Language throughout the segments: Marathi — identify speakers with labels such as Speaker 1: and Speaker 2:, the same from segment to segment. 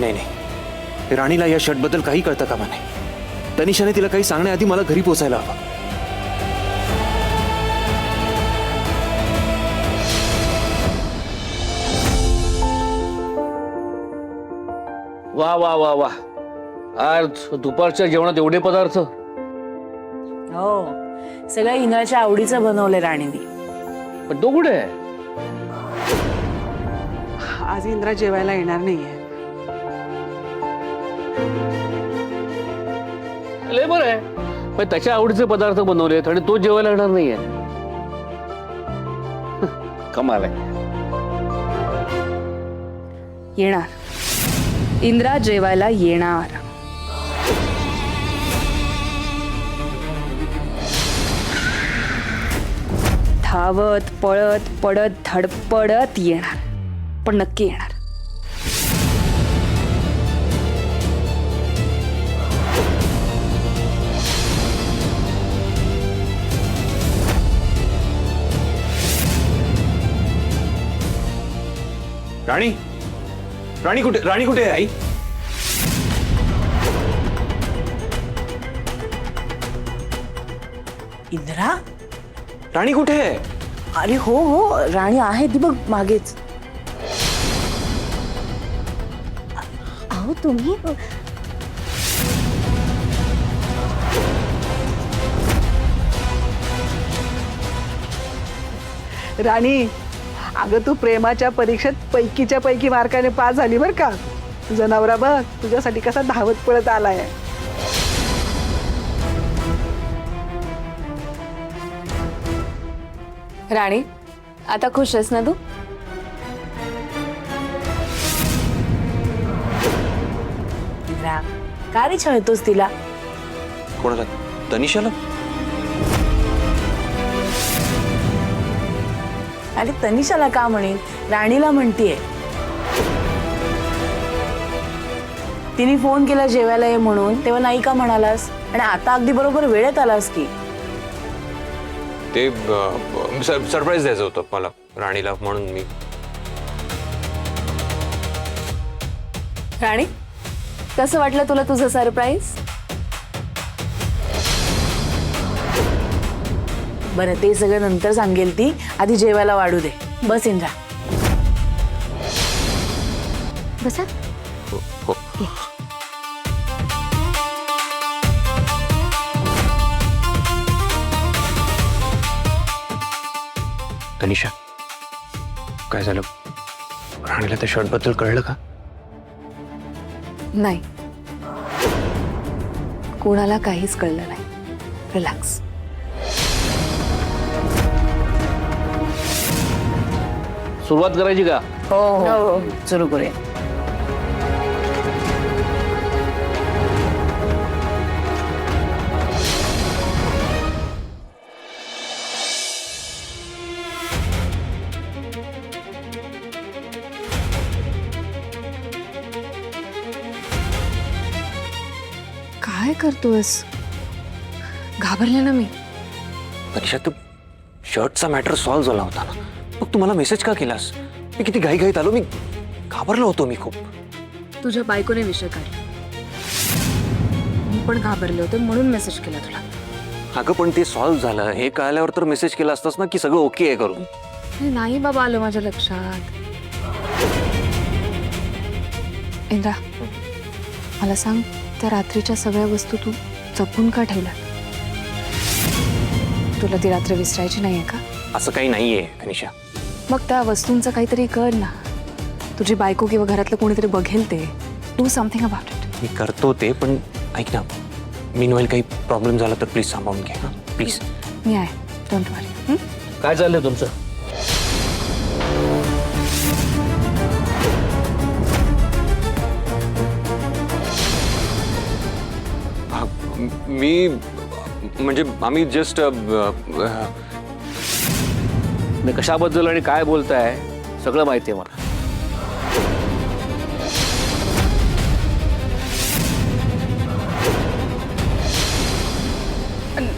Speaker 1: नाही नाही नाही, राणीला या शर्ट बद्दल काही कळतं कामा नाही. तनिषाने तिला काही सांगण्याआधी मला घरी पोहोचायला हवं.
Speaker 2: वा वा वा वा, आज दुपारच्या जेवणात एवढे पदार्थ.
Speaker 3: हो, सगळं इंद्राच्या आवडीचं बनवलंय राणीने.
Speaker 2: पण तो कुठे आहे?
Speaker 4: आज इंद्रा जेवायला येणार नाहीये.
Speaker 2: लय बरं आहे, पण त्याच्या आवडीचे पदार्थ बनवलेत आणि तो जेवायला येणार नाहीये. कमाल आहे.
Speaker 3: येणार, इंद्रा जेवायला येणार. धावत पळत पडत धडपडत येणार, पण नक्की येणार.
Speaker 1: राणी, राणी कुठे, राणी कुठे आहे आई?
Speaker 3: इंद्रा,
Speaker 1: राणी कुठे आहे?
Speaker 3: अरे हो हो, राणी आहे ती बघ मागेच. अहो तुम्ही
Speaker 4: राणी, अगं तू प्रेमाच्या परीक्षेत पैकीच्या पैकी मार्काने पास झाली बर का. तुझा नवरा बघ तुझ्यासाठी कसा धावत पळत आलाय.
Speaker 3: राणी, आता खुश आहेस ना तू? इंद्रा, का रे छळतोस तिला?
Speaker 1: कोणाला? तनिषाला?
Speaker 3: अरे तनिषाला का म्हणेन, राणीला म्हणतीये. तिने फोन केला जेवायला ये म्हणून, तेव्हा नाही का म्हणालास? आणि आता अगदी बरोबर वेळेत आलास की.
Speaker 1: ते सरप्राईज द्यायचं होतं मला राणीला, म्हणून मी.
Speaker 3: राणी, कसं वाटलं तुला तुझं सरप्राईज? बरं, ते सगळं नंतर सांगेल ती, आधी जेवायला वाढू दे. बस इंद्रा. बसा.
Speaker 1: हो. तनिषा, काय झालं? राणीला त्या शर्ट बद्दल कळलं का?
Speaker 3: नाही, कोणाला काहीच कळलं नाही. रिलॅक्स.
Speaker 2: सुरुवात करायची का?
Speaker 3: हो हो, सुरू करूया. काय करतोस? घाबरले ना मी.
Speaker 1: तनिषा, तू शर्टचा मॅटर सॉल्व्ह झाला होता ना, मग तू मला मेसेज का केलास? मी किती घाईघाईत आलो, मी घाबरलो होतो मी खूप.
Speaker 5: तुझ्या बायकोने विषय काढला, मी पण घाबरले होते म्हणून मेसेज केला तुला.
Speaker 1: अगं पण ते सॉल्व्ह झालं हे कळल्यावर तर मेसेज केला असतास ना की सगळं ओके आहे करून.
Speaker 5: नाही बाबा आलं माझ्या लक्षात. इंद्रा, मला सांग, त्या रात्रीच्या सगळ्या वस्तू तू जपून का ठेवल्या? तुला ती रात्र विसरायची नाहीये का?
Speaker 1: असं काही नाहीये तनिषा.
Speaker 5: मग त्या वस्तूंचं काहीतरी कर ना. तुझी बायको किंवा घरातलं कोणीतरी बघेल ते. Do something about it.
Speaker 1: मी करतो ते, पण ऐक ना, मीनवाईल काही प्रॉब्लेम झाला तर प्लीज सांभाळून घे ना, प्लीज.
Speaker 5: मी आहे, डोंट वरी.
Speaker 2: काय चाललंय तुमचं?
Speaker 1: मी म्हणजे आम्ही जस्ट
Speaker 2: कशाबद्दल आणि काय बोलताय सगळं माहिती आहे मला.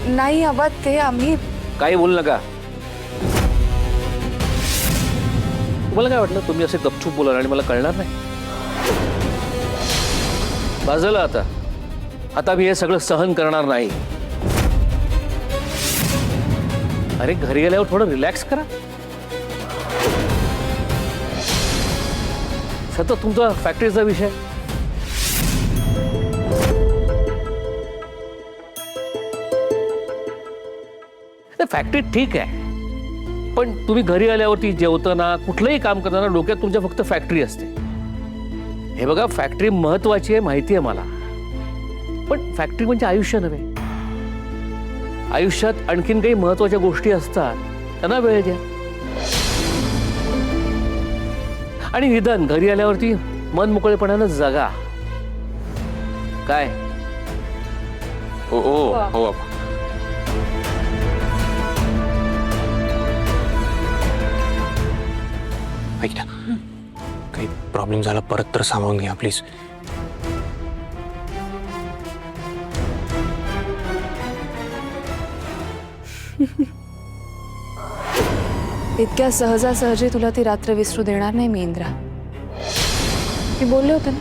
Speaker 5: नाही आबा, ते आम्ही
Speaker 2: काही बोलू नका. तुम्हाला काय वाटलं तुम्ही असे गपचूप बोलाल आणि मला कळणार नाही? बस झालं आता. आता मी हे सगळं सहन करणार नाही. अरे घरी गेल्यावर थोडं रिलॅक्स करा. सतत तुमचा फॅक्टरीचा विषय. फॅक्टरी ठीक आहे, पण तुम्ही घरी आल्यावरती जेवताना कुठलंही काम करताना डोक्यात तुमच्या फक्त फॅक्टरी असते. हे बघा, फॅक्टरी महत्वाची आहे माहिती आहे मला, पण फॅक्टरी म्हणजे आयुष्य नव्हे. आयुष्यात आणखीन काही महत्वाच्या गोष्टी असतात, त्यांना वेळ द्या. आणि निदान घरी आल्यावरती मन मोकळेपणानं जगा. काय
Speaker 1: हो हो हो बाबा. ऐक ना, काही प्रॉब्लेम झाला परत तर सांभाळून घ्या प्लीज.
Speaker 5: इतक्या सहजासहजी तुला ती रात्र विसरू देणार नाही मी इंद्रा. मी बोलले होते ना,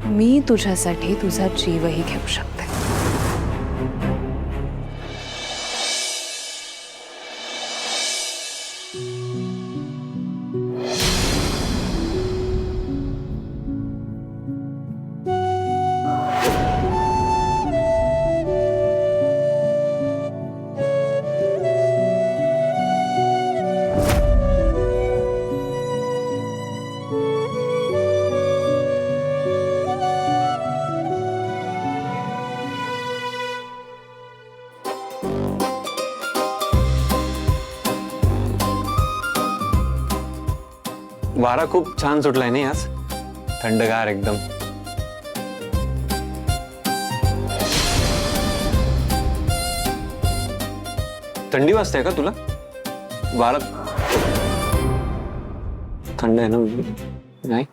Speaker 5: मी तुझ्यासाठी तुझा जीवही घेऊ शकते.
Speaker 1: वारा खूप छान सुटलाय नाही आज, थंडगार एकदम. थंडी वाजते का तुला? वारा थंड आहे ना? नाही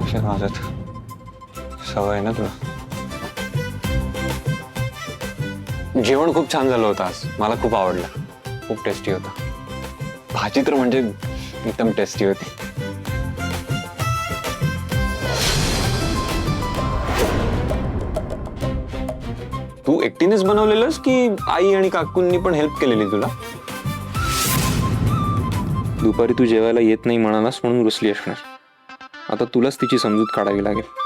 Speaker 1: कशा वाजत, सवय आहे ना तुला. जेवण खूप छान झालं होतं आज, मला खूप आवडलं, खूप टेस्टी होता. भाजी तर म्हणजे एकदम टेस्टी होती. तू एकटीनेच बनवलेलंस की आई आणि काकूंनी पण हेल्प केलेली तुला? दुपारी तू जेवायला येत नाही म्हणालास म्हणून रुसली असणार. आता तुलाच तिची समजूत काढावी लागेल.